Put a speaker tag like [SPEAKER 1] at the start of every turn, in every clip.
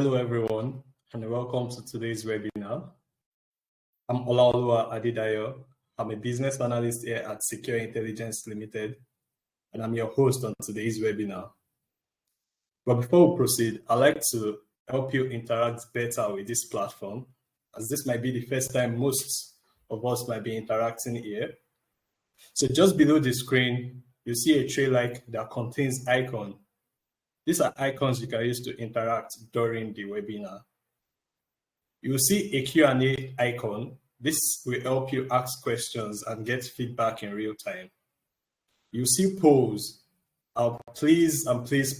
[SPEAKER 1] Hello everyone, and welcome to today's webinar. I'm Olaoluwa Adedayo. I'm a business analyst here at Secure Intelligence Limited, and I'm your host on today's webinar. But before we proceed, I'd like to help you interact better with this platform, as this might be the first time most of us might be interacting here. So just below the screen, you see a tray like that contains icons. These are icons you can use to interact during the webinar. You will see a Q&A icon. This will help you ask questions and get feedback in real time. You see polls. Please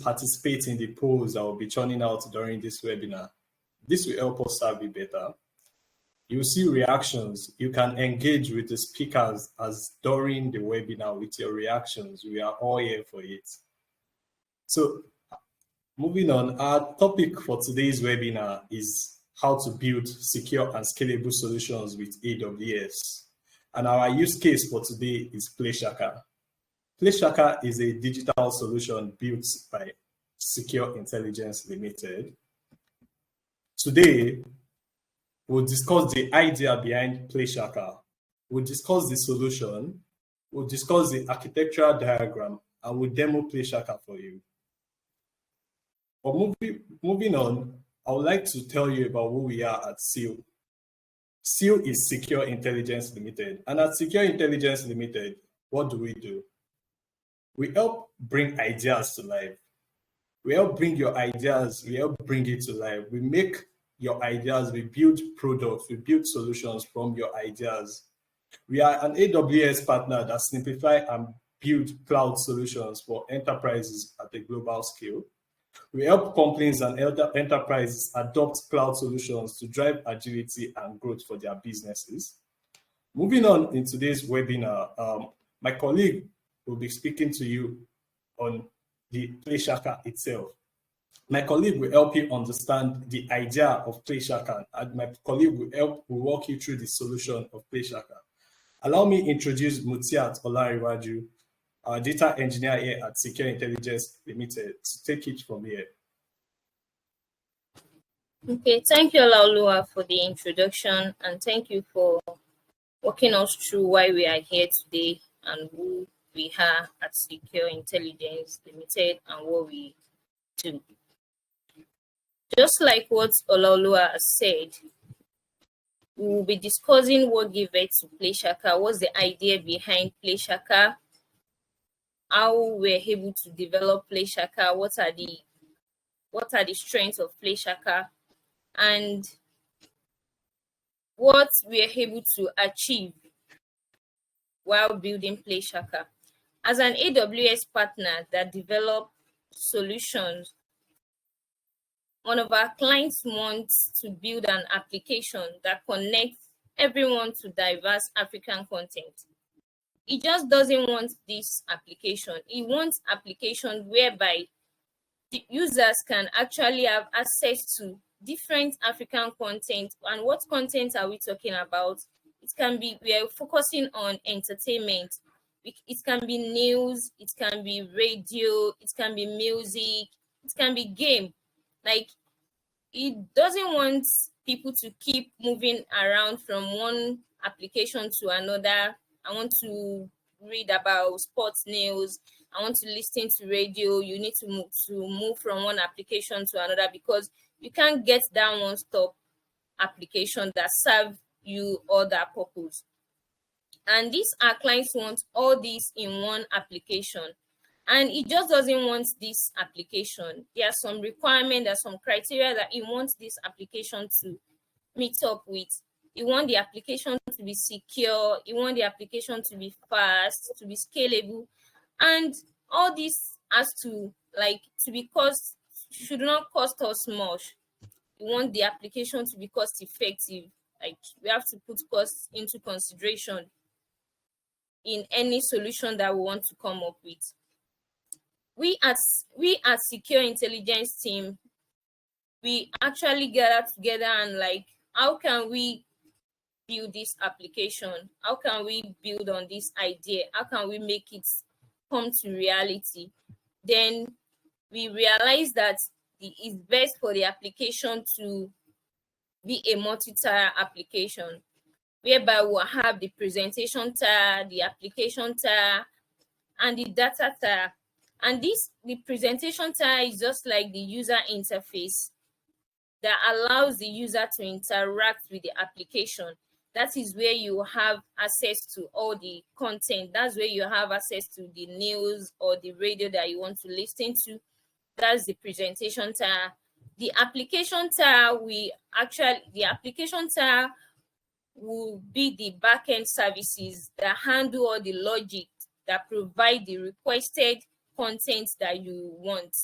[SPEAKER 1] participate in the polls I will be churning out during this webinar. This will help us serve you better. You see reactions. You can engage with the speakers as during the webinar with your reactions. We are all here for it. So moving on, our topic for today's webinar is how to build secure and scalable solutions with AWS. And our use case for today is PlayShaka. PlayShaka is a digital solution built by Secure Intelligence Limited. Today, we'll discuss the idea behind PlayShaka. We'll discuss the solution. We'll discuss the architectural diagram, and we'll demo PlayShaka for you. But moving on, I would like to tell you about who we are at SEAL. SEAL is Secure Intelligence Limited. And at Secure Intelligence Limited, what do? We help bring ideas to life. We help bring your ideas, we help bring it to life. We make your ideas, we build products, we build solutions from your ideas. We are an AWS partner that simplify and build cloud solutions for enterprises at a global scale. We help companies and enterprises adopt cloud solutions to drive agility and growth for their businesses. Moving on in today's webinar, my colleague will be speaking to you on the PlayShaka itself. My colleague will help you understand the idea of PlayShaka, and my colleague will walk you through the solution of PlayShaka. Allow me to introduce Mutiat Olariwaju, our data engineer here at Secure Intelligence Limited, to take it from here.
[SPEAKER 2] Okay, thank you, Olaoluwa, for the introduction, and thank you for walking us through why we are here today and who we are at Secure Intelligence Limited and what we do. Just like what Olaoluwa has said, we will be discussing what gave birth to PlayShaka, what's the idea behind PlayShaka, how we're able to develop PlayShaka, what are the strengths of PlayShaka, and what we are able to achieve while building PlayShaka. As an AWS partner that develop solutions, one of our clients wants to build an application that connects everyone to diverse African content. He just doesn't want this application. He wants application whereby the users can actually have access to different African content. And what content are we talking about? It can be, we are focusing on entertainment. It can be news, it can be radio, it can be music, it can be game. Like, he doesn't want people to keep moving around from one application to another. I want to read about sports news. I want to listen to radio. You need to move from one application to another, because you can't get that one-stop application that serve you all that purpose. And these our clients want all these in one application. And he just doesn't want this application. There are some requirements, there are some criteria that he wants this application to meet up with. You want the application to be secure, you want the application to be fast, to be scalable, and all this has to should not cost us much. You want the application to be cost effective. Like, we have to put costs into consideration in any solution that we want to come up with. We as Secure Intelligence team, we actually gather together and how can we build this application? How can we build on this idea? How can we make it come to reality? Then we realize that it's best for the application to be a multi-tier application, whereby we'll have the presentation tier, the application tier, and the data tier. And the presentation tier is just like the user interface that allows the user to interact with the application. That is where you have access to all the content. That's where you have access to the news or the radio that you want to listen to. That's the presentation tier. The application tier, the application tier will be the backend services that handle all the logic that provide the requested content that you want.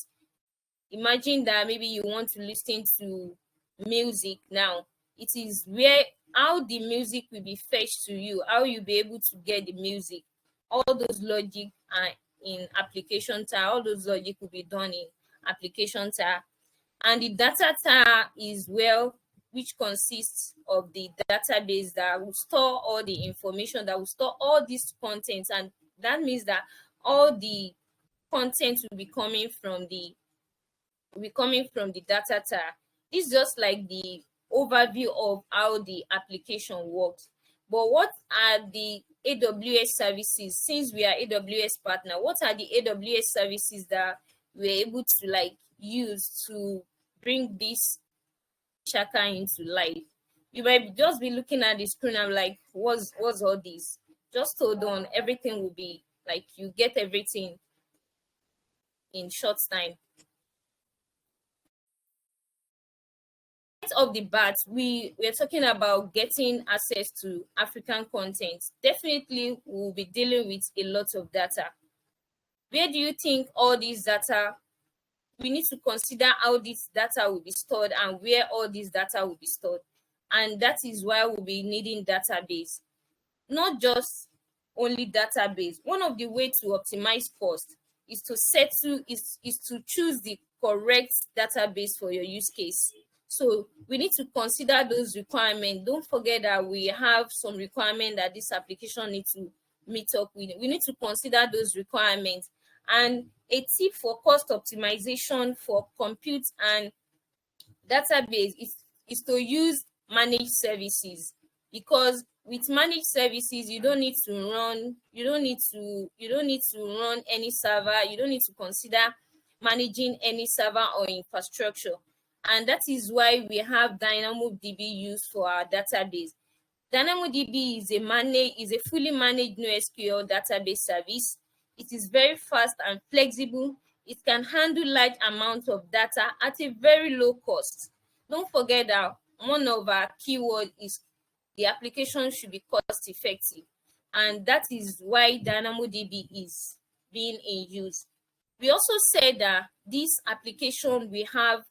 [SPEAKER 2] Imagine that maybe you want to listen to music now. It is where how the music will be fetched to you, how you'll be able to get the music. All those logic are in application tier. All those logic will be done in application tier. And the data tier is which consists of the database that will store all the information, that will store all these contents. And that means that all the content will be coming from the data tier. This is just like the overview of how the application works. But what are the AWS services? Since we are AWS partner, what are the AWS services that we're able to use to bring this Shaka into life? You might just be looking at the screen and like, what's all this? Just hold on, everything will be like, you get everything in short time. Of the bat, we're talking about getting access to African content. Definitely we'll be dealing with a lot of data. Where do you think all this data, we need to consider how this data will be stored and where all this data will be stored. And that is why we'll be needing database. Not just only database. One of the ways to optimize cost is to choose the correct database for your use case. So we need to consider those requirements. Don't forget that we have some requirements that this application needs to meet up with. We need to consider those requirements. And a tip for cost optimization for compute and database is to use managed services, because with managed services you don't need to run any server. You don't need to consider managing any server or infrastructure. And that is why we have DynamoDB used for our database. DynamoDB is a fully managed NoSQL database service. It is very fast and flexible. It can handle large amounts of data at a very low cost. Don't forget that one of our keywords is the application should be cost effective. And that is why DynamoDB is being in use. We also said that this application will have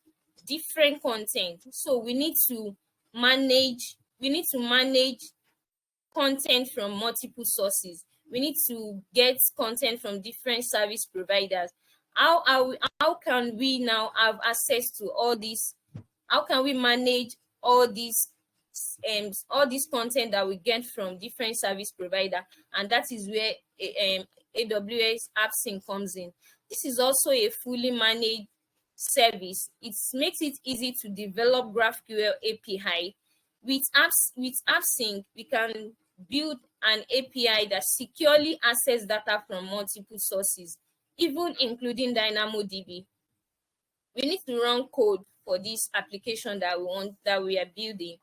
[SPEAKER 2] different content. So we need to manage content from multiple sources. We need to get content from different service providers. How can we now have access to all this? How can we manage all this content that we get from different service provider? And that is where AWS AppSync comes in. This is also a fully managed service. It makes it easy to develop GraphQL API. With AppSync, we can build an API that securely accesses data from multiple sources, even including DynamoDB. We need to run code for this application that we are building,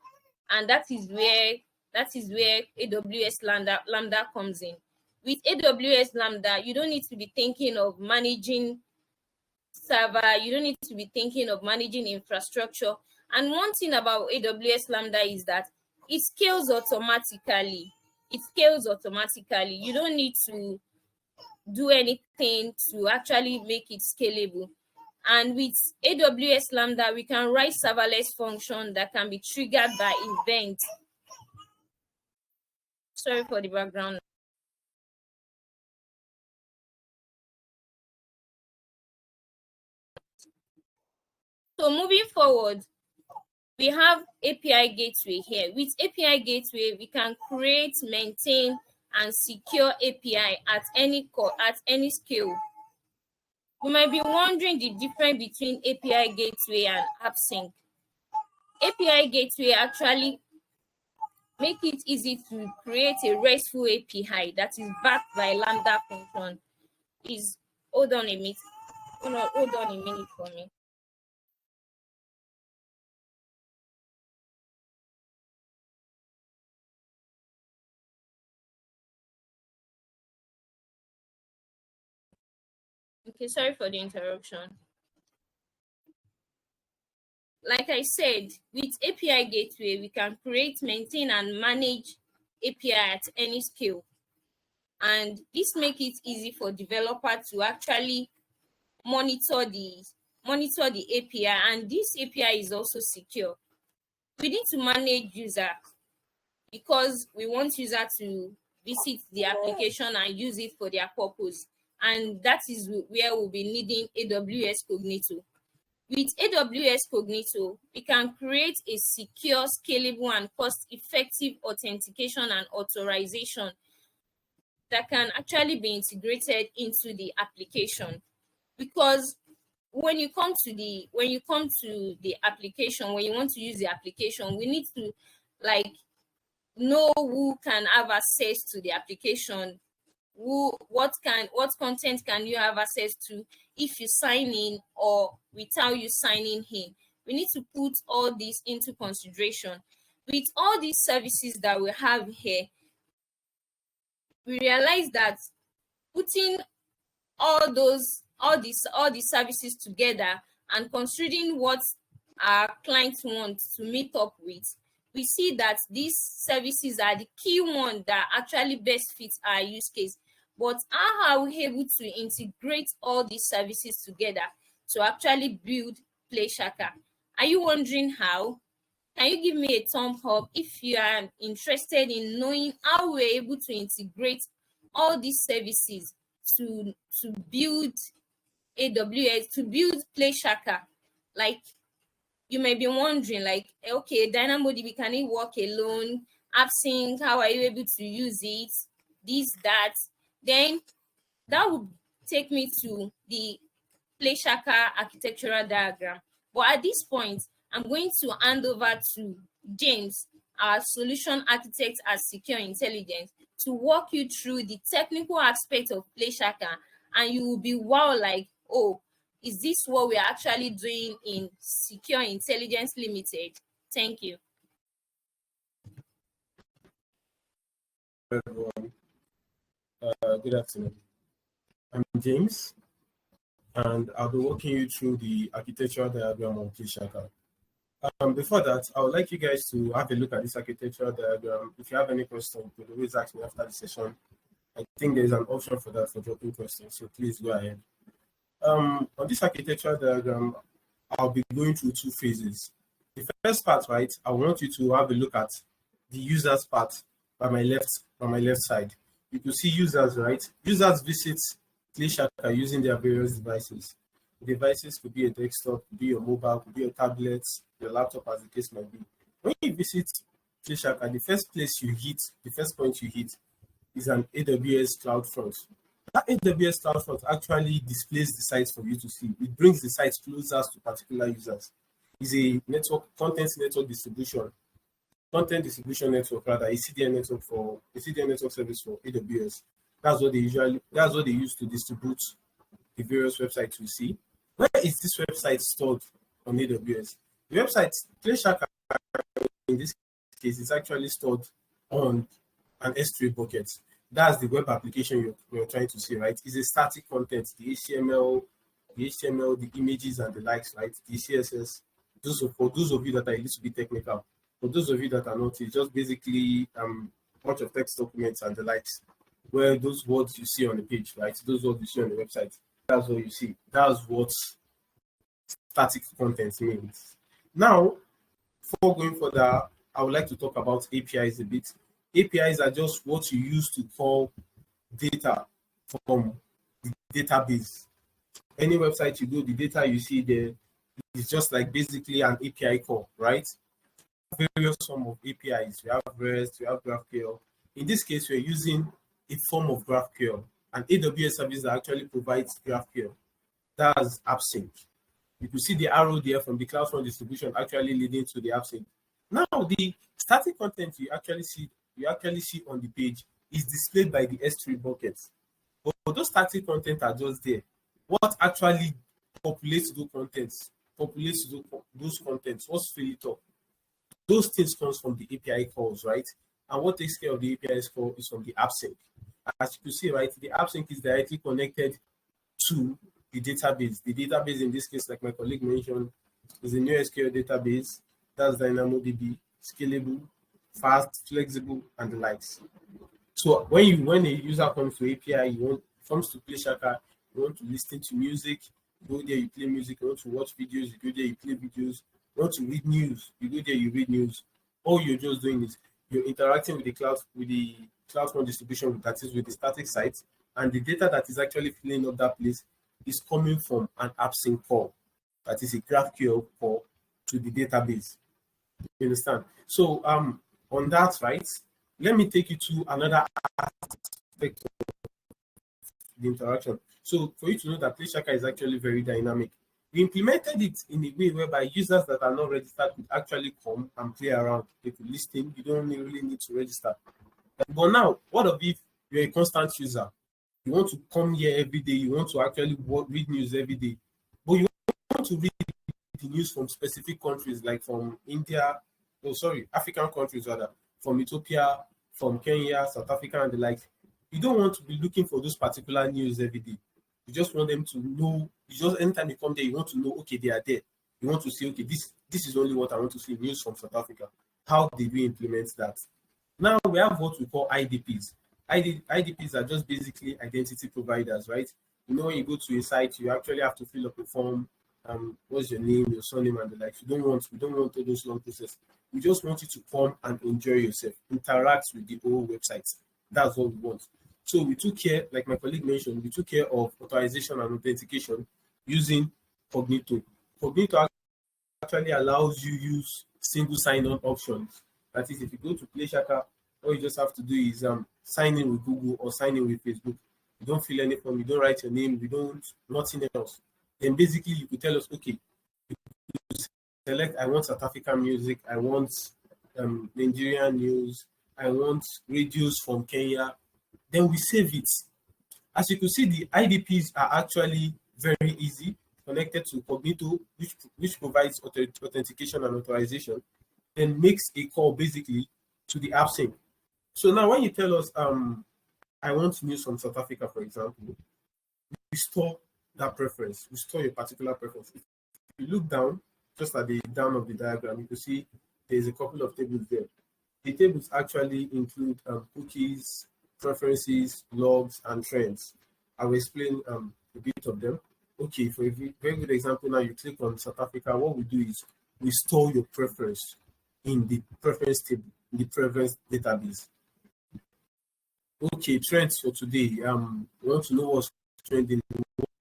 [SPEAKER 2] and that is where AWS Lambda comes in. With AWS Lambda, you don't need to be thinking of managing server. You don't need to be thinking of managing infrastructure. And one thing about AWS Lambda is that it scales automatically. You don't need to do anything to actually make it scalable. And with AWS Lambda, we can write serverless function that can be triggered by events. Sorry for the background. So moving forward, we have API Gateway here. With API Gateway, we can create, maintain, and secure API at any scale. You might be wondering the difference between API gateway and AppSync. API gateway actually make it easy to create a RESTful API that is backed by Lambda function. Hold on a minute for me. Okay, sorry for the interruption. Like I said, with API gateway, we can create, maintain, and manage API at any scale. And this makes it easy for developers to actually monitor the API, and this API is also secure. We need to manage user because we want user to visit the application and use it for their purpose, and that is where we'll be needing AWS Cognito. With AWS Cognito, we can create a secure, scalable, and cost-effective authentication and authorization that can actually be integrated into the application. Because when you come to the application, when you want to use the application, we need to know who can have access to the application, what content can you have access to if you sign in or without you signing in. We need to put all this into consideration. With all these services that we have here, we realize that putting all these services together and considering what our clients want to meet up with, we see that these services are the key ones that actually best fit our use case. But how are we able to integrate all these services together to actually build PlayShaka? Are you wondering how? Can you give me a thumb up if you are interested in knowing how we're able to integrate all these services to build AWS, to build PlayShaka? Like, you may be wondering, like, okay, DynamoDB, can it work alone? AppSync, how are you able to use it? This, that. Then that would take me to the PlayShaka architectural diagram. But at this point, I'm going to hand over to James, our solution architect at Secure Intelligence, to walk you through the technical aspect of PlayShaka, and you will be wow, like, oh, is this what we're actually doing in Secure Intelligence Limited? Thank you.
[SPEAKER 3] Everyone, good afternoon. I'm James, and I'll be walking you through the architectural diagram of PlayShaka. Before that, I would like you guys to have a look at this architectural diagram. If you have any questions, you can always ask me after the session. I think there's an option for that, for dropping questions, so please go ahead. On this architectural diagram, I'll be going through two phases. The first part, right, I want you to have a look at the users part by my left side. You can see users, right? Users visit PlayShaka using their various devices. Devices could be a desktop, could be your mobile, could be your tablet, your laptop, as the case might be. When you visit PlayShaka, the first point you hit is an AWS CloudFront. That AWS CloudFront actually displays the sites for you to see. It brings the sites closer to particular users. It's a content distribution network, rather, a CDN network service for AWS. That's what they use to distribute the various websites we see. Where is this website stored on AWS? The website, PlayShaka, in this case, is actually stored on an S3 bucket. That's the web application you're trying to see, right? It's a static content, the HTML, the images and the likes, right? The CSS. For those of you that are a little bit technical, for those of you that are not, it's just basically a bunch of text documents and the likes, where those words you see on the page, right? Those words you see on the website, that's what you see. That's what static content means. Now, before going further, I would like to talk about APIs a bit. APIs are just what you use to call data from the database. Any website you go, the data you see there is just like basically an API call, right? Various form of APIs. We have REST, we have GraphQL. In this case, we're using a form of GraphQL, an AWS service that actually provides GraphQL. That's AppSync. You can see the arrow there from the CloudFront distribution actually leading to the AppSync. Now, the static content you actually see on the page is displayed by the S3 buckets. But those static content are just there. What actually populates those contents, what's fill it up? Those things comes from the API calls, right? And what takes care of the API call is from the AppSync. As you can see, right, the AppSync is directly connected to the database. The database in this case, like my colleague mentioned, is a NoSQL database. That's DynamoDB, scalable, fast, flexible, and the likes. So when a user comes to API, comes to PlayShaka, you want to listen to music, you go there, you play music. You want to watch videos, you go there, you play videos. You want to read news, you go there, you read news. All you're just doing is you're interacting with the CloudFront distribution, that is with the static sites, and the data that is actually filling up that place is coming from an AppSync call, that is a GraphQL call to the database. You understand? So on that, right, let me take you to another aspect of the interaction. So for you to know that PlayShaka is actually very dynamic, we implemented it in a way whereby users that are not registered could actually come and play around. They could listen. You don't really need to register. But now, what if you're a constant user? You want to come here every day. You want to actually read news every day. But you want to read the news from specific countries, like from India, African countries rather, from Ethiopia, from Kenya, South Africa, and the like. You don't want to be looking for those particular news every day. You just want them to know. Anytime you come there, you want to know, okay, they are there. You want to say, okay, this is only what I want to see, news from South Africa. How did we implement that? Now we have what we call IDPs. IDPs are just basically identity providers, right? You know, when you go to a site, you actually have to fill up a form. What's your name, your surname, and the like. We don't want all those long processes. We just want you to come and enjoy yourself, interact with the whole website. That's what we want. So we took care, like my colleague mentioned, we took care of authorization and authentication using Cognito. Cognito actually allows you use single sign-on options. That is, if you go to PlayShaka, all you just have to do is sign in with Google or sign in with Facebook. You don't fill any form, you don't write your name, nothing else. Then basically you could tell us, okay, you select, I want South African music, I want Nigerian news, I want radios from Kenya. Then we save it. As you can see, the IDPs are actually very easy, connected to Cognito, which provides authentication and authorization, then makes a call basically to the AppSync. So now when you tell us, I want news from South Africa, for example, we store that preference. We store your particular preference. If you look down, just at the down of the diagram, you can see there's a couple of tables there. The tables actually include cookies, preferences, logs, and trends. I will explain a bit of them. Okay, for a very good example, now you click on South Africa. What we do is we store your preference in the preference table, in the preference database. Okay, trends for today. We want to know what's trending,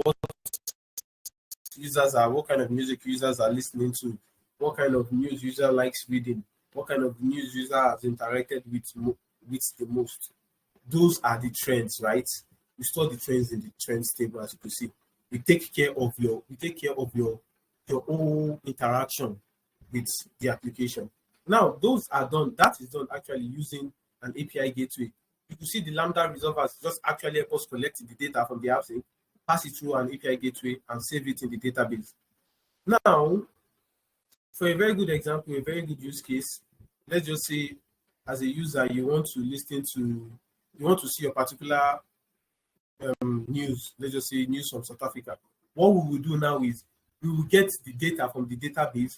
[SPEAKER 3] what users are, what kind of music users are listening to, what kind of news user likes reading, what kind of news user has interacted with the most. Those are the trends, right? We store the trends in the trends table, as you can see. We take care of your whole interaction with the application. Now, those are done. That is done actually using an API gateway. You can see the Lambda resolvers just actually help us collect the data from the AppSync, pass it through an API gateway, and save it in the database. Now, for a very good example, a very good use case, let's just say as a user, you want to see a particular news, let's just say news from South Africa. What we will do now is we will get the data from the database.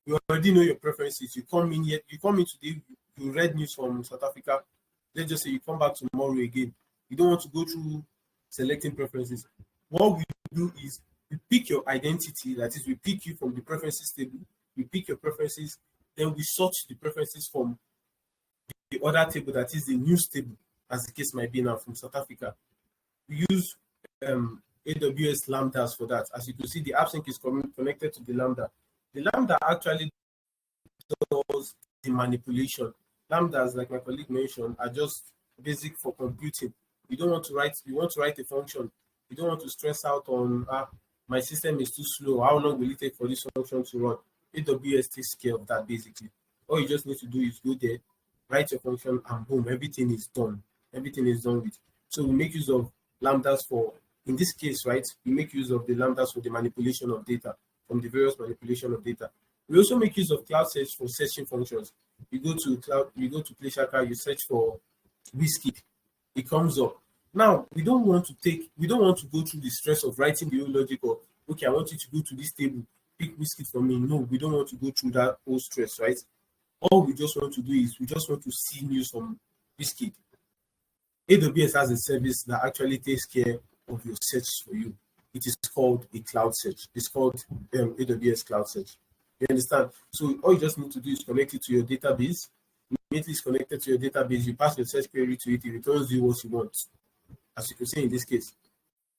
[SPEAKER 3] You already know your preferences. You come in today, you read news from South Africa. Let's just say you come back tomorrow again. You don't want to go through selecting preferences. What we do is we pick your identity, that is, we pick you from the preferences table, we pick your preferences, then we sort the preferences from the other table, that is the news table, as the case might be now from South Africa. We use AWS Lambdas for that. As you can see, the AppSync is connected to the Lambda. The Lambda actually does the manipulation. Lambdas, like my colleague mentioned, are just basic for computing. You want to write a function. You don't want to stress out on my system is too slow. How long will it take for this function to run? AWS takes care of that basically. All you just need to do is go there, write your function, and boom, everything is done. Everything is done with. So we make use of lambdas for, in this case, right? We make use of the lambdas for the manipulation of data, from the various manipulation of data. We also make use of cloud search for searching functions. You go to cloud, you go to PlayShaka, you search for Whiskey, it comes up. Now we don't want to go through the stress of writing the whole logic of, okay, I want you to go to this table, pick Whiskey for me. No, we don't want to go through that whole stress, right? All we just want to do is we just want to see news from Whiskey. AWS has a service that actually takes care of your search for you. It is called a cloud search. It's called AWS Cloud Search. You understand? So all you just need to do is connect it to your database. Immediately it's connected to your database. You pass your search query to it. It returns you what you want, as you can see in this case.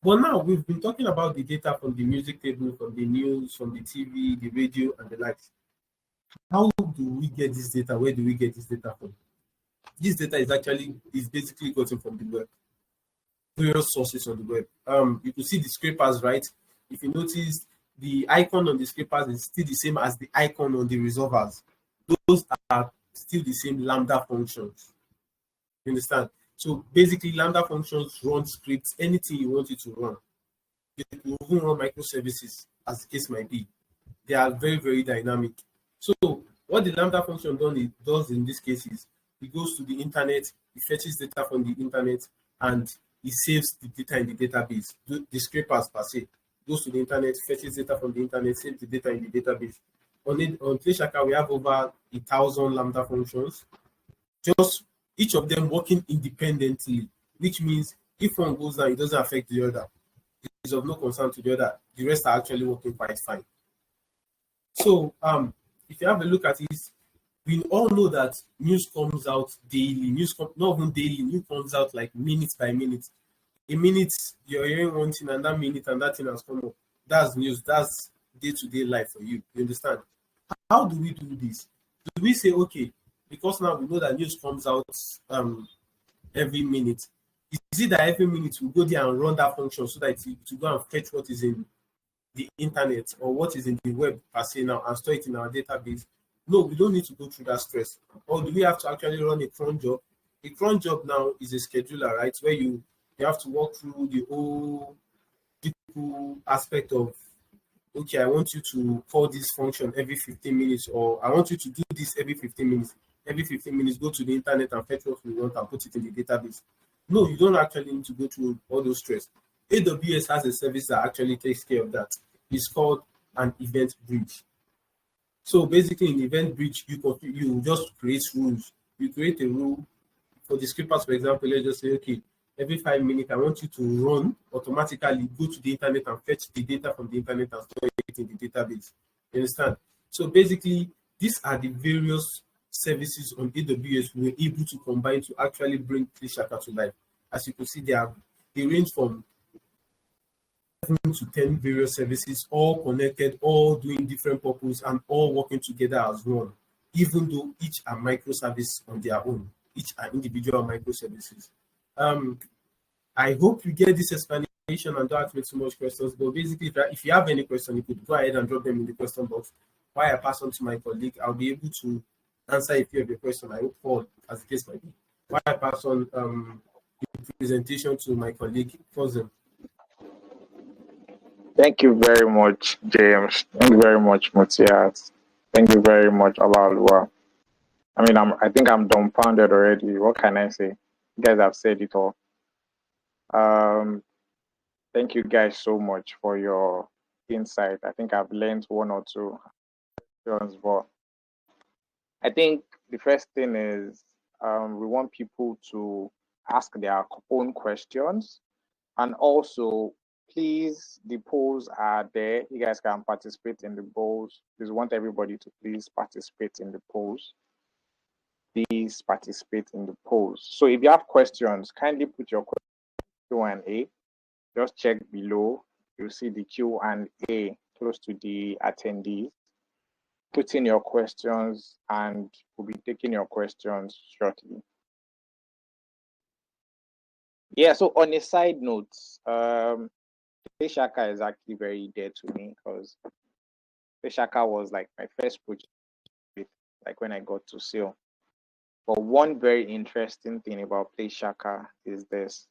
[SPEAKER 3] But now we've been talking about the data from the music table, from the news, from the TV, the radio, and the likes. How do we get this data? Where do we get this data from? This data is basically gotten from the web, various sources on the web. You can see the scrapers, right? If you notice, the icon on the scrapers is still the same as the icon on the resolvers. Those are still the same Lambda functions. You understand? So basically, Lambda functions run scripts, anything you want it to run. You can even run microservices, as the case might be. They are very, very dynamic. So what the Lambda function does in this case is, it goes to the internet, it fetches data from the internet, and it saves the data in the database. The scrapers per se goes to the internet, fetches data from the internet, saves the data in the database. On PlayShaka, we have over 1,000 Lambda functions, just each of them working independently, which means if one goes down, it doesn't affect the other. It's of no concern to the other. The rest are actually working quite fine. So if you have a look at it, we all know that news comes out daily. Not even daily, news comes out like minute by minute. A minute, you're hearing one thing, and that minute, and that thing has come up. That's news. That's day-to-day life for you. You understand? How do we do this? Do we say, okay, because now we know that news comes out every minute, is it that every minute we go there and run that function so that it will go and fetch what is in the internet or what is in the web per se now and store it in our database? No, we don't need to go through that stress. Or do we have to actually run a cron job? A cron job now is a scheduler, right? Where you have to walk through the whole aspect of, okay, I want you to call this function every 15 minutes, or I want you to do this every 15 minutes. Every 15 minutes, go to the internet and fetch what we want and put it in the database. No, you don't actually need to go through all those stress. AWS has a service that actually takes care of that. It's called an event bridge. So basically, in event bridge, you just create rules. You create a rule for the scripters, for example. Let's just say, okay, every 5 minutes, I want you to run automatically, go to the internet and fetch the data from the internet and store it in the database. You understand? So basically, these are the various services on AWS we were able to combine to actually bring PlayShaka to life. As you can see, they range from 7 to 10 various services, all connected, all doing different purposes, and all working together as one, even though each are microservices on their own. Each are individual microservices. I hope you get this explanation and don't ask me too much questions. But basically, if you have any question, you could go ahead and drop them in the question box. While I pass on to my colleague, I'll be able to answer a few of your questions. I hope Paul, as the case might be. While I pass on the presentation to my colleague, Cousin.
[SPEAKER 4] Thank you very much, James. Thank you very much, Mutiat. Thank you very much, Alalua. I mean, I think I'm dumbfounded already. What can I say? You guys have said it all. Thank you guys so much for your insight. I think I've learned one or two questions, but I think the first thing is we want people to ask their own questions, and also please, the polls are there. You guys can participate in the polls. Please want everybody to please participate in the polls. Please participate in the polls. So if you have questions, kindly put your Q&A. Just check below. You'll see the Q&A close to the attendees. Put in your questions and we'll be taking your questions shortly. Yeah, so on a side note, PlayShaka is actually very dear to me because PlayShaka was like my first project, like when I got to SEAL. But one very interesting thing about PlayShaka is this.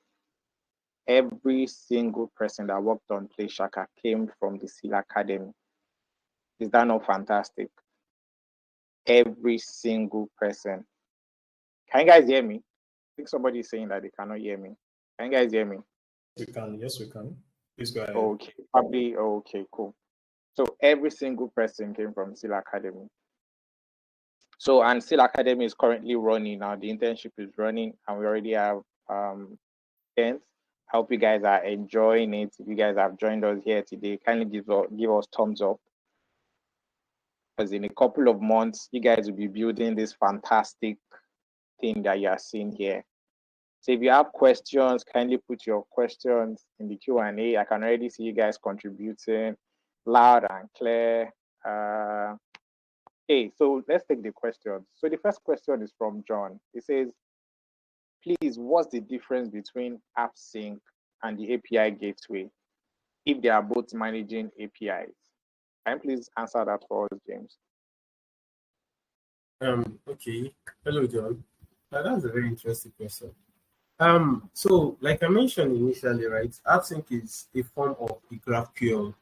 [SPEAKER 4] Every single person that worked on PlayShaka came from the SEAL Academy. Is that not fantastic? Every single person. Can you guys hear me? I think somebody is saying that they cannot hear me. Can you guys hear me?
[SPEAKER 1] We can. Yes, we can. Please go ahead.
[SPEAKER 4] Okay, probably. Okay, cool. So every single person came from SEAL Academy. So, and SEAL Academy is currently running now. The internship is running, and we already have events. I hope you guys are enjoying it. If you guys have joined us here today, kindly give us thumbs up. Because in a couple of months, you guys will be building this fantastic thing that you are seeing here. So if you have questions, kindly put your questions in the Q&A. I can already see you guys contributing loud and clear. Okay, so let's take the questions. So the first question is from John. He says, please, what's the difference between AppSync and the API gateway if they are both managing APIs? Can you please answer that for us, James?
[SPEAKER 3] Okay. Hello, John. That's a very interesting question. So like I mentioned initially, right, AppSync is a form of the GraphQL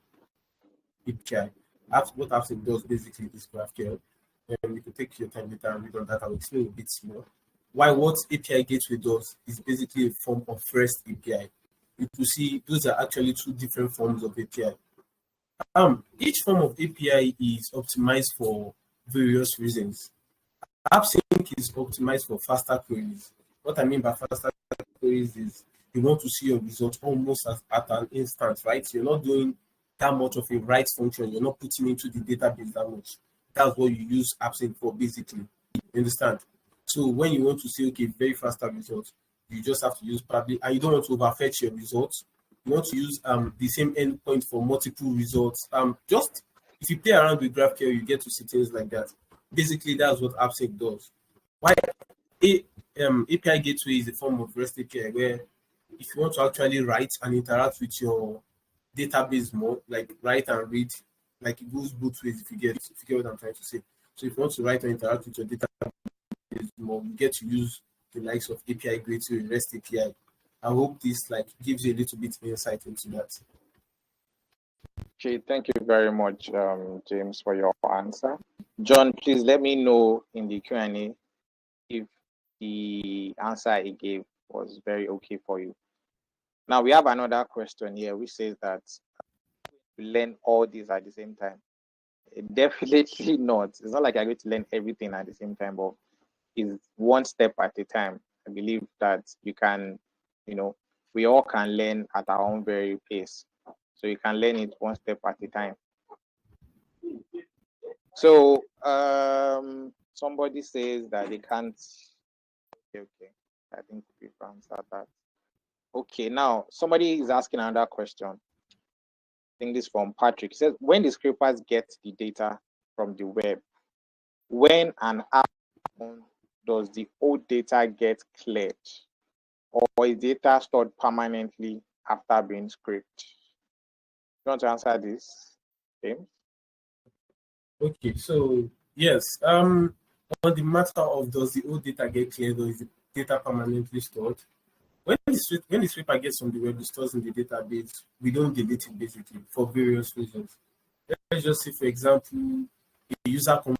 [SPEAKER 3] API. What AppSync does basically is GraphQL. And you can take your time later and read on that. I'll explain a bit more. Why what API Gateway does is basically a form of REST API. You can see those are actually two different forms of API. Each form of API is optimized for various reasons. AppSync is optimized for faster queries. What I mean by faster queries is you want to see your results almost at an instant, right? You're not doing that much of a write function. You're not putting into the database that much. That's what you use AppSync for, basically. You understand? So when you want to say, okay, very faster results, you just have to use probably, and you don't want to overfetch your results. You want to use the same endpoint for multiple results. Just if you play around with GraphQL, you get to see things like that. Basically, that's what AppSync does. Why API Gateway is a form of REST API where if you want to actually write and interact with your database more, like write and read, like it goes both ways if you get what I'm trying to say. So if you want to write and interact with your database more, you get to use the likes of API Gateway, REST API. I hope this like gives you a little bit of insight into that.
[SPEAKER 4] Okay, thank you very much, James, for your answer. John, please let me know in the Q&A if the answer he gave was very okay for you. Now we have another question here which says that we learn all these at the same time. Definitely not. It's not like I'm going to learn everything at the same time, but it's one step at a time. I believe that you can, we all can learn at our own very pace. So you can learn it one step at a time. So somebody says that they can't. Okay. I think we've answered that. Okay, now somebody is asking another question. I think this is from Patrick. He says, when the scrapers get the data from the web, when an app does the old data get cleared, or is data stored permanently after being scraped? You want to answer this, James?
[SPEAKER 3] Okay, so yes, on the matter of does the old data get cleared or is the data permanently stored? When the scraper gets from the web, it stores in the database, we don't delete it basically for various reasons. Let's just say, for example, a user comes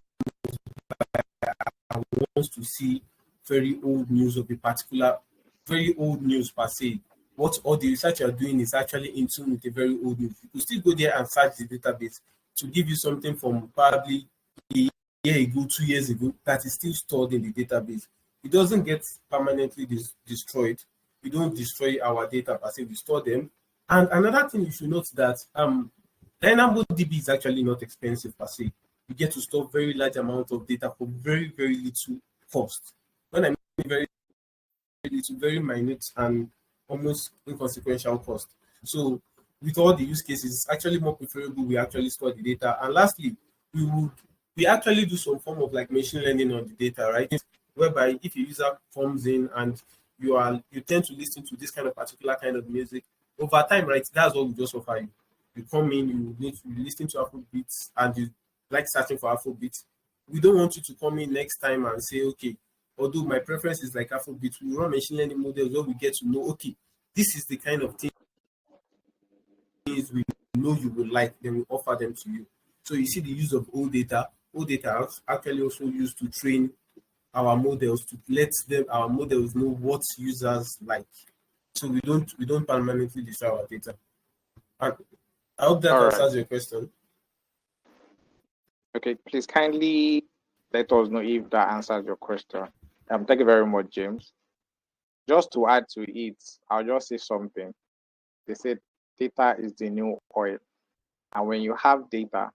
[SPEAKER 3] and wants to see very old news of a particular, very old news per se. What all the research you're doing is actually in tune with a very old news. You could still go there and search the database to give you something from probably a year ago, 2 years ago, that is still stored in the database. It doesn't get permanently destroyed. We don't destroy our data per se, we store them. And another thing you should note that DynamoDB is actually not expensive per se. You get to store very large amount of data for very, very little cost. When I mean very little, very minute and almost inconsequential cost. So with all the use cases, it's actually more preferable we actually store the data. And lastly, we actually do some form of like machine learning on the data, right? Whereby if a user comes in and you tend to listen to this kind of particular kind of music, over time, right? That's what we just offer you. You come in, you listen to Afrobeats, and you like searching for Afrobeats. We don't want you to come in next time and say, okay, although my preference is like Afrobeats, we run machine learning models where we get to know, okay, this is the kind of things we know you would like, then we offer them to you. So you see the use of old data. Old data is actually also used to train our models, to let our models know what users like. So we don't permanently destroy our data. And I hope that answers your question.
[SPEAKER 4] Okay, please kindly let us know if that answers your question. Thank you very much, James. Just to add to it, I'll just say something. They said data is the new oil. And when you have data,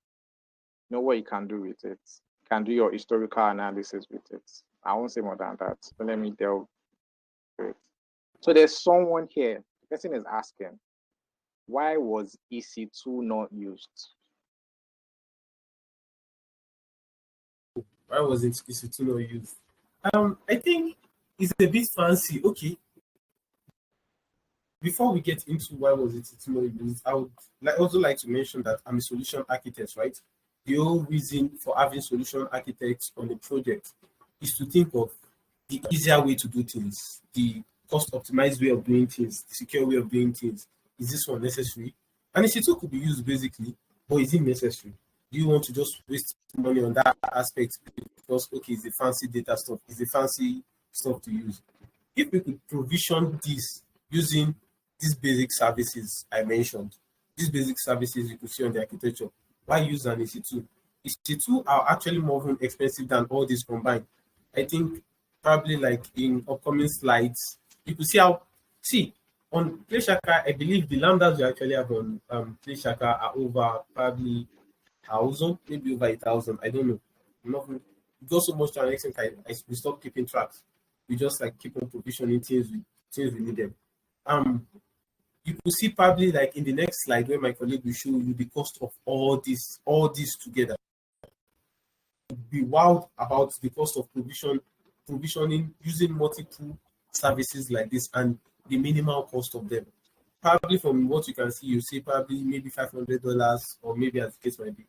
[SPEAKER 4] you know what you can do with it. You can do your historical analysis with it. I won't say more than that. So let me delve into it. So there's someone here. The person is asking, why was EC2 not used?
[SPEAKER 3] Why wasn't EC2 not used? I think it's a bit fancy. Okay. Before we get into why was it not used, I would also like to mention that I'm a solution architect, right? The whole reason for having solution architects on the project is to think of the easier way to do things, the cost optimized way of doing things, the secure way of doing things. Is this one necessary? And EC2 could be used basically, but is it necessary? Do you want to just waste money on that aspect because, okay, it's the fancy data stuff, it's the fancy stuff to use? If we could provision this using these basic services I mentioned, these basic services you could see on the architecture, why use an EC2? EC2 are actually more expensive than all these combined. I think probably like in upcoming slides, you could see on PlayShaka, I believe the lambdas we actually have on PlayShaka are over probably 1,000, maybe over 1,000. I don't know. We got so much to an extent we stopped keeping tracks. We just like keep on provisioning things we needed. You could see probably like in the next slide where my colleague will show you the cost of all this together. Be wild about the cost of provisioning using multiple services like this and the minimal cost of them. Probably from what you can see, you see probably maybe $500 or maybe as the case might be.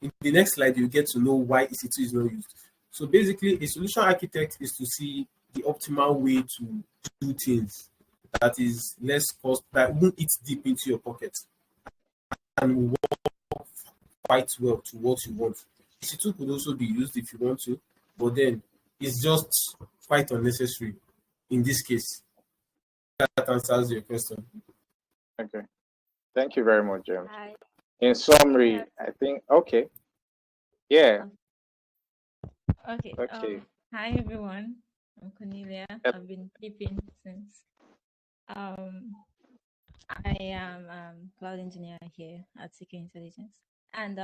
[SPEAKER 3] In the next slide, you get to know why EC2 is not used. So basically, a solution architect is to see the optimal way to do things that is less cost, that won't eat deep into your pocket and will work quite well to what you want. EC2 could also be used if you want to, but then it's just quite unnecessary in this case. That answers your question.
[SPEAKER 4] Okay. Thank you very much, James. Hi. In summary, I think, okay. Yeah.
[SPEAKER 2] Okay. Hi, everyone. I'm Cornelia. Yep. I've been keeping since. I am cloud engineer here at Secure Intelligence. And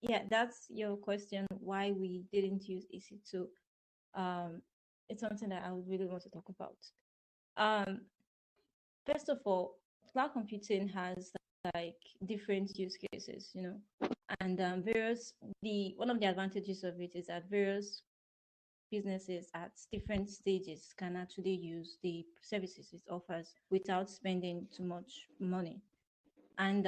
[SPEAKER 2] yeah, that's your question, why we didn't use EC2. It's something that I would really want to talk about. First of all, cloud computing has like different use cases, you know, and one of the advantages of it is that various businesses at different stages can actually use the services it offers without spending too much money. And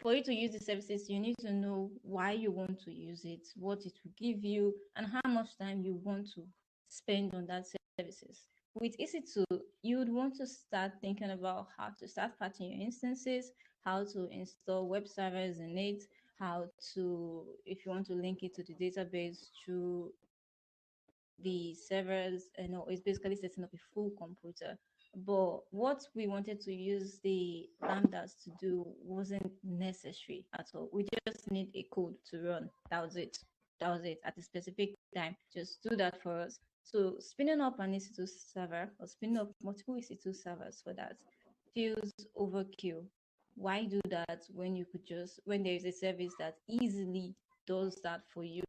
[SPEAKER 2] for you to use the services, you need to know why you want to use it, what it will give you, and how much time you want to spend on that services. With EC2, you would want to start thinking about how to start patching your instances, how to install web servers in it, how to, if you want to link it to the database through the servers, it's basically setting up a full computer. But what we wanted to use the lambdas to do wasn't necessary at all. We just need a code to run. That was it at a specific time. Just do that for us. So spinning up an EC2 server or spinning up multiple EC2 servers for that feels overkill. Why do that when there is a service that easily does that for you?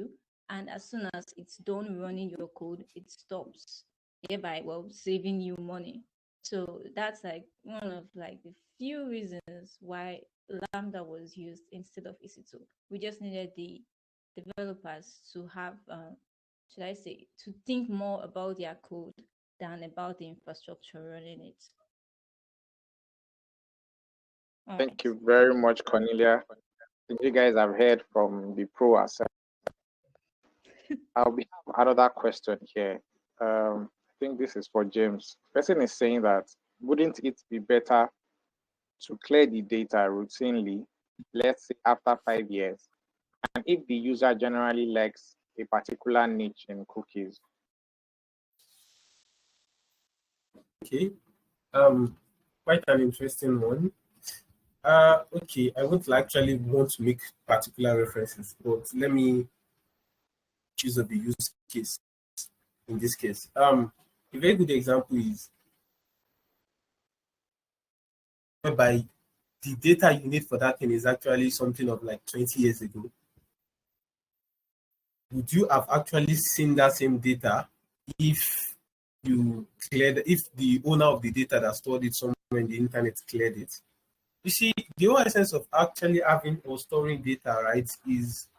[SPEAKER 2] And as soon as it's done running your code, it stops, thereby saving you money. So that's like one of like the few reasons why Lambda was used instead of EC2. We just needed the developers to have, to think more about their code than about the infrastructure running it. All
[SPEAKER 4] Thank
[SPEAKER 2] right.
[SPEAKER 4] you very much, Cornelia. You guys have heard from the pro ourselves. I'll be another question here. I think this is for James. Person is saying that wouldn't it be better to clear the data routinely, let's say after 5 years, and if the user generally likes a particular niche in cookies?
[SPEAKER 3] Okay. Quite an interesting one. Okay, I would actually want to make particular references, but let me choose of the use case in this case. A very good example is whereby the data you need for that thing is actually something of like 20 years ago. Would you have actually seen that same data if if the owner of the data that stored it somewhere in the internet cleared it? You see, the whole essence of actually having or storing data, right, is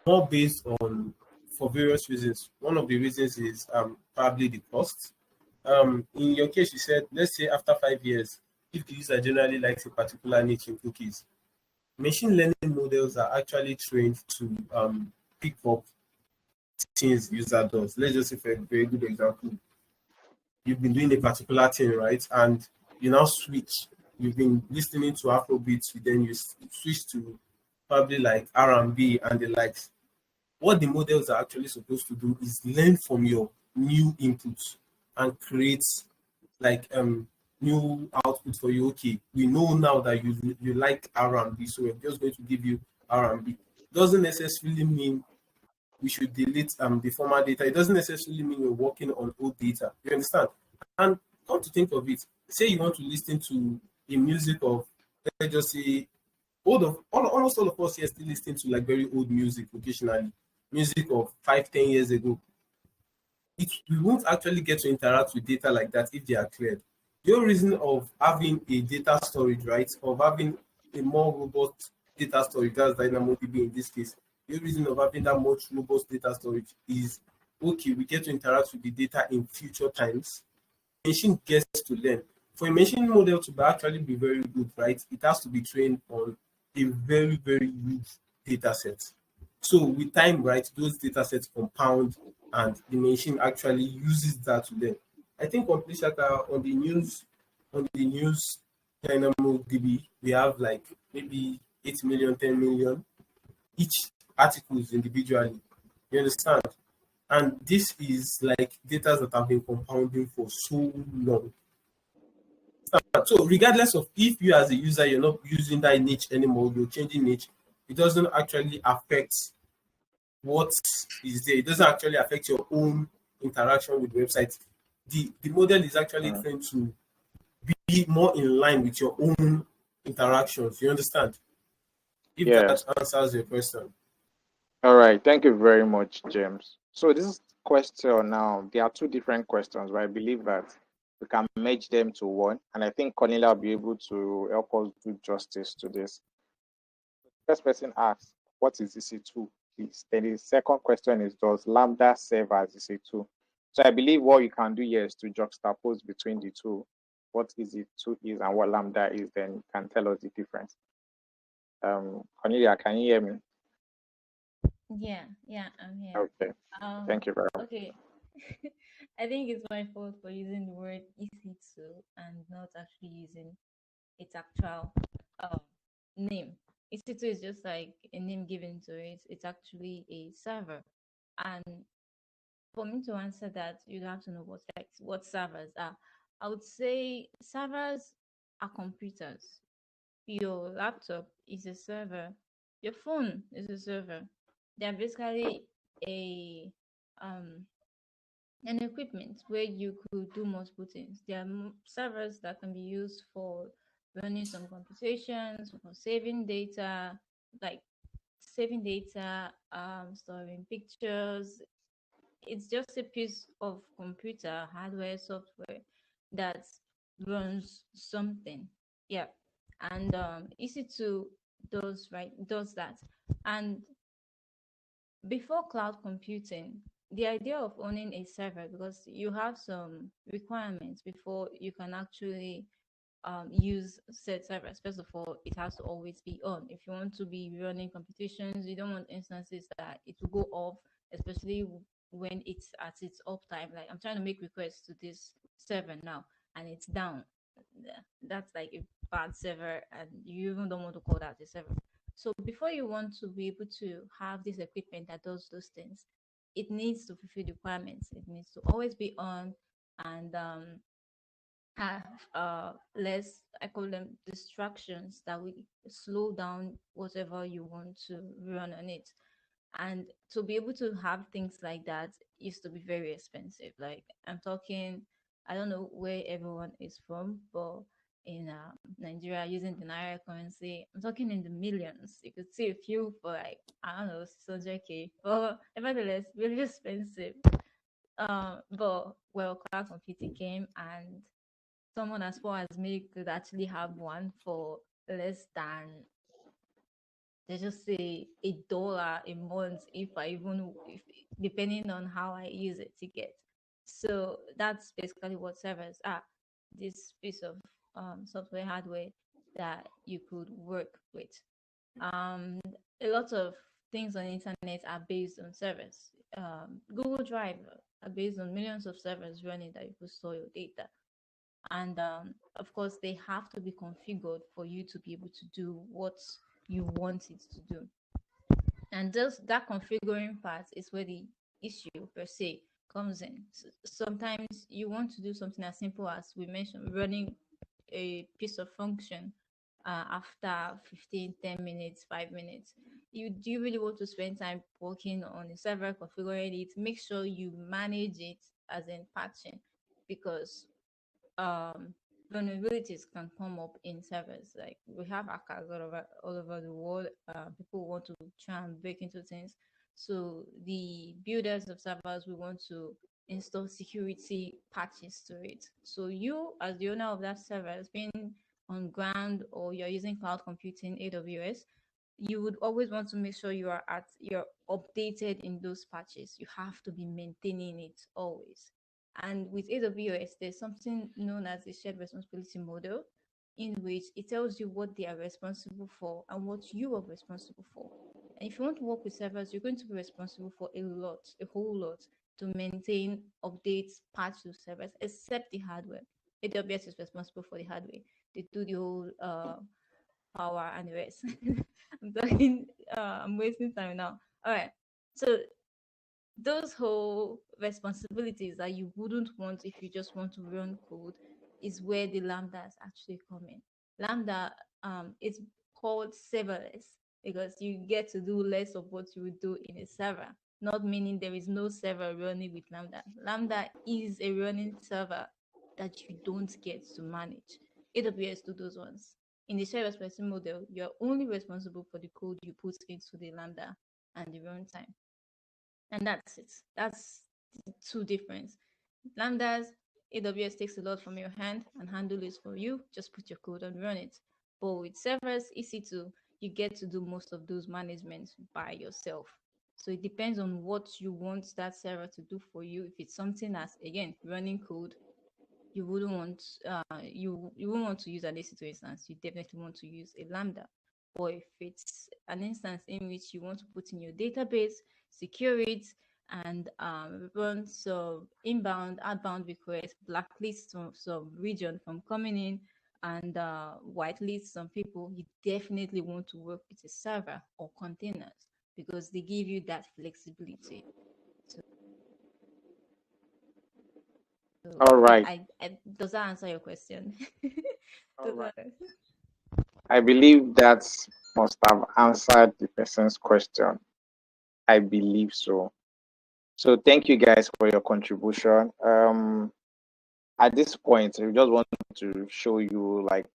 [SPEAKER 3] more based on for various reasons. One of the reasons is probably the cost. In your case, you said, let's say after 5 years, if the user generally likes a particular niche in cookies, machine learning models are actually trained to pick up things the user does. Let's just say, for a very good example, you've been doing a particular thing, right? And you now switch. You've been listening to Afrobeats, then you switch to probably like R&B and the likes. What the models are actually supposed to do is learn from your new inputs and create like new output for you. Okay, we know now that you like R&B, so we're just going to give you R&B. Doesn't necessarily mean we should delete the former data. It doesn't necessarily mean we're working on old data. You understand? And come to think of it, say you want to listen to a music of, let's just say, almost all of us here still listening to like very old music occasionally, music of 5, 10 years ago. We won't actually get to interact with data like that if they are cleared. The whole reason of having a data storage, right, of having a more robust data storage, that's DynamoDB in this case, the whole reason of having that much robust data storage is, okay, we get to interact with the data in future times. Machine gets to learn. For a machine model to actually be very good, right, it has to be trained on a very, very huge data set. So with time, right, those data sets compound and the machine actually uses that to learn. I think on Plishaka, on the news DynamoDB, we have like maybe 8 million, 10 million each articles individually. You understand? And this is like data that have been compounding for so long. So regardless of if you as a user you're not using that niche anymore, you're changing niche, it doesn't actually affect what is there. It doesn't actually affect your own interaction with websites. The model is actually trained to be more in line with your own interactions. You understand? If
[SPEAKER 4] Yeah.
[SPEAKER 3] that answers your question.
[SPEAKER 4] All right. Thank you very much, James. So this question now, there are two different questions, but I believe that we can merge them to one. And I think Cornelia will be able to help us do justice to this. First person asks, what is EC2? Please. Then the second question is, does Lambda serve as EC2? So I believe what you can do here is to juxtapose between the two, what EC2 is and what Lambda is, then you can tell us the difference. Cornelia, can you hear me?
[SPEAKER 2] Yeah, I'm here.
[SPEAKER 4] Okay. Thank you very much.
[SPEAKER 2] Okay. I think it's my fault for using the word EC2 and not actually using its actual name. EC2 is just like a name given to it. It's actually a server. And for me to answer that, you'd have to know what servers are. I would say servers are computers. Your laptop is a server. Your phone is a server. They're basically a um an equipment where you could do multiple things. There are servers that can be used for running some computations, for like saving data, storing pictures. It's just a piece of computer hardware, software that runs something. Yeah, and EC2 does that. And before cloud computing, the idea of owning a server, because you have some requirements before you can actually
[SPEAKER 5] use said servers. First of all, it has to always be on. If you want to be running computations, you don't want instances that it will go off, especially when it's at its uptime. Like I'm trying to make requests to this server now and it's down. That's like a bad server, and you even don't want to call that a server. So before you want to be able to have this equipment that does those things, it needs to fulfill the requirements. It needs to always be on and have less, I call them distractions, that will slow down whatever you want to run on it. And to be able to have things like that used to be very expensive. Like I'm talking, I don't know where everyone is from, but in Nigeria, using the naira currency, I'm talking in the millions. You could see a few for like, I don't know, 600K, but nevertheless really expensive. But well, cloud computing came, and someone as far as me could actually have one for less than, let's just say, $1 a month, if depending on how I use it to get. So that's basically what servers are. This piece of software hardware that you could work with. A lot of things on the internet are based on servers. Google Drive are based on millions of servers running that you could store your data. And of course, they have to be configured for you to be able to do what you want it to do. And just that configuring part is where the issue per se comes in. So sometimes you want to do something as simple as we mentioned, running a piece of function after 15, 10 minutes, 5 minutes. Do you really want to spend time working on a server, configuring it? Make sure you manage it as in patching, because vulnerabilities can come up in servers. Like we have hackers all over the world. People want to try and break into things. So the builders of servers, we want to install security patches to it. So you, as the owner of that server, has been on ground or you're using cloud computing, AWS, you would always want to make sure you're updated in those patches. You have to be maintaining it always. And with AWS, there's something known as the shared responsibility model, in which it tells you what they are responsible for and what you are responsible for. And if you want to work with servers, you're going to be responsible for a whole lot, to maintain, update, patch those servers, except the hardware. AWS is responsible for the hardware. They do the whole power and the rest. I'm wasting time now. All right. So those whole responsibilities that you wouldn't want if you just want to run code is where the Lambdas actually come in. Lambda, it's called serverless because you get to do less of what you would do in a server, not meaning there is no server running with Lambda. Lambda is a running server that you don't get to manage. AWS do those ones. In the shared responsibility model, you're only responsible for the code you put into the Lambda and the runtime. And that's it. That's the two difference. Lambdas, AWS takes a lot from your hand and handle it for you. Just put your code and run it. But with servers, EC2, you get to do most of those managements by yourself. So it depends on what you want that server to do for you. If it's something that's, again, running code, you wouldn't want you won't want to use an EC2 instance. You definitely want to use a Lambda. Or if it's an instance in which you want to put in your database, secure it, and run some inbound, outbound requests, blacklist some region from coming in, and whitelist some people, you definitely want to work with a server or containers because they give you that flexibility. So,
[SPEAKER 4] All right.
[SPEAKER 5] does that answer your question?
[SPEAKER 4] All right. I believe that must have answered the person's question. I believe so. So thank you guys for your contribution. At this point, we just want to show you like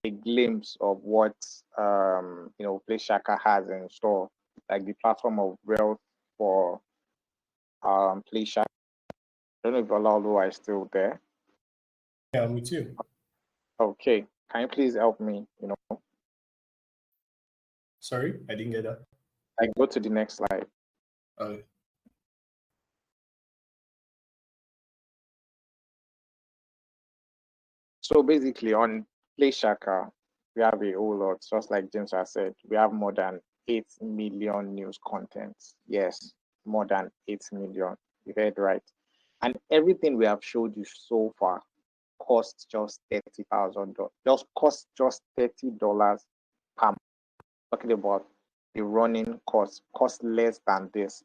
[SPEAKER 4] a glimpse of what PlayShaka has in store, like the platform of wealth for PlayShaka. I don't know if Olaoluwa is still there.
[SPEAKER 1] Yeah, I'm with you.
[SPEAKER 4] Okay, can you please help me?
[SPEAKER 1] Sorry, I didn't get that.
[SPEAKER 4] I go to the next slide. So basically, on PlayShaka, we have a whole lot. Just like James has said, we have more than 8 million news contents. Yes, more than 8 million. You heard right. And everything we have showed you so far costs just $30,000. Just costs just $30 per month. Talking about the running cost less than this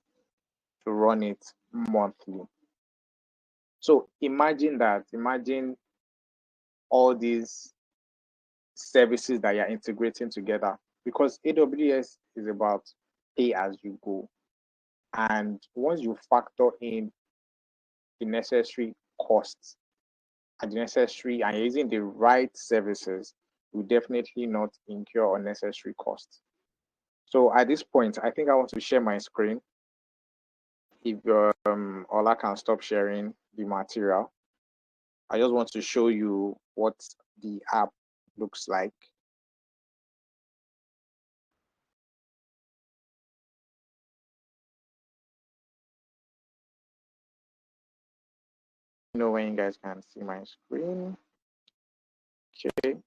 [SPEAKER 4] to run it monthly. So imagine that. Imagine all these services that you're integrating together, because AWS is about pay as you go. And once you factor in the necessary costs and you're using the right services, you definitely not incur unnecessary costs. So at this point, I think I want to share my screen. If Ola can stop sharing the material, I just want to show you what the app looks like. You know when you guys can see my screen. Okay.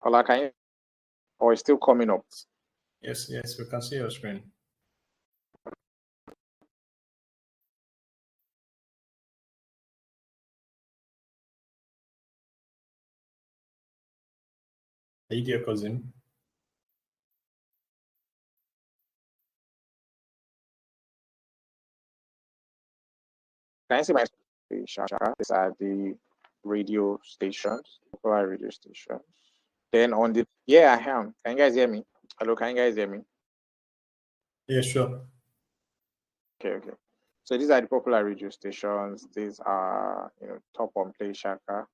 [SPEAKER 4] Ola, can you? Or it's still coming up?
[SPEAKER 1] Yes, we can see your screen. Are you there, cousin?
[SPEAKER 4] Can you see my screen? These are the radio stations, popular radio stations. Then on the I am. Can you guys hear me? Hello, can you guys hear me?
[SPEAKER 1] Yeah, sure.
[SPEAKER 4] Okay. So these are the popular radio stations. These are top on PlayShaka,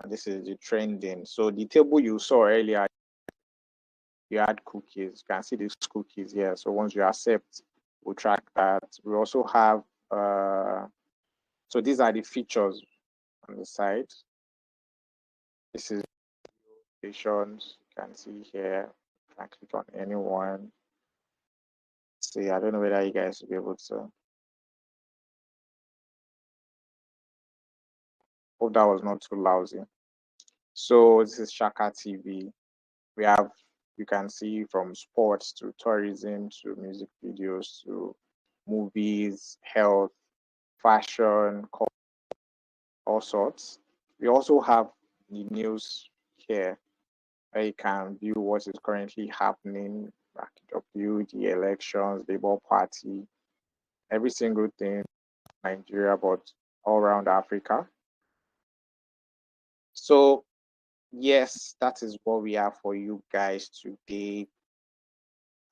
[SPEAKER 4] and this is the trending. So the table you saw earlier, you had cookies. You can see these cookies here. So once you accept, we'll track that. We also have so these are the features on the side. This is stations. You can see here. I click on anyone. See, I don't know whether you guys will be able to. Hope that was not too lousy. So this is Shaka TV. You can see from sports to tourism to music videos to movies, health, fashion, all sorts. We also have the news here where you can view what is currently happening, the elections, Labour Party, every single thing, Nigeria, but all around Africa. So yes, that is what we have for you guys today.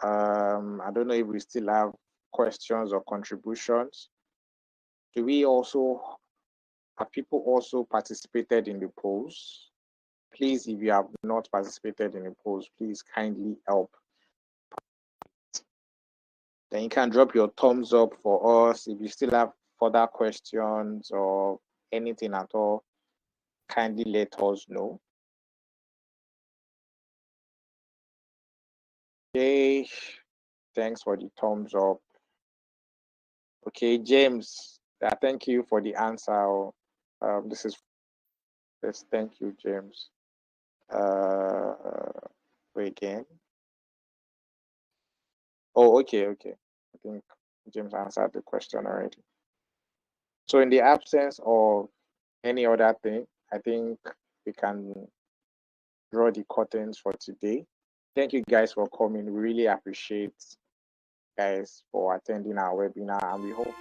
[SPEAKER 4] I don't know if we still have questions or contributions. Have people also participated in the polls? Please, if you have not participated in the polls, please kindly help. Then you can drop your thumbs up for us. If you still have further questions or anything at all, kindly let us know. Okay, thanks for the thumbs up. Okay, James, thank you for the answer. Thank you, James. Wait again. Oh, okay. I think James answered the question already. So in the absence of any other thing, I think we can draw the curtains for today. Thank you guys for coming. We really appreciate guys for attending our webinar, and we hope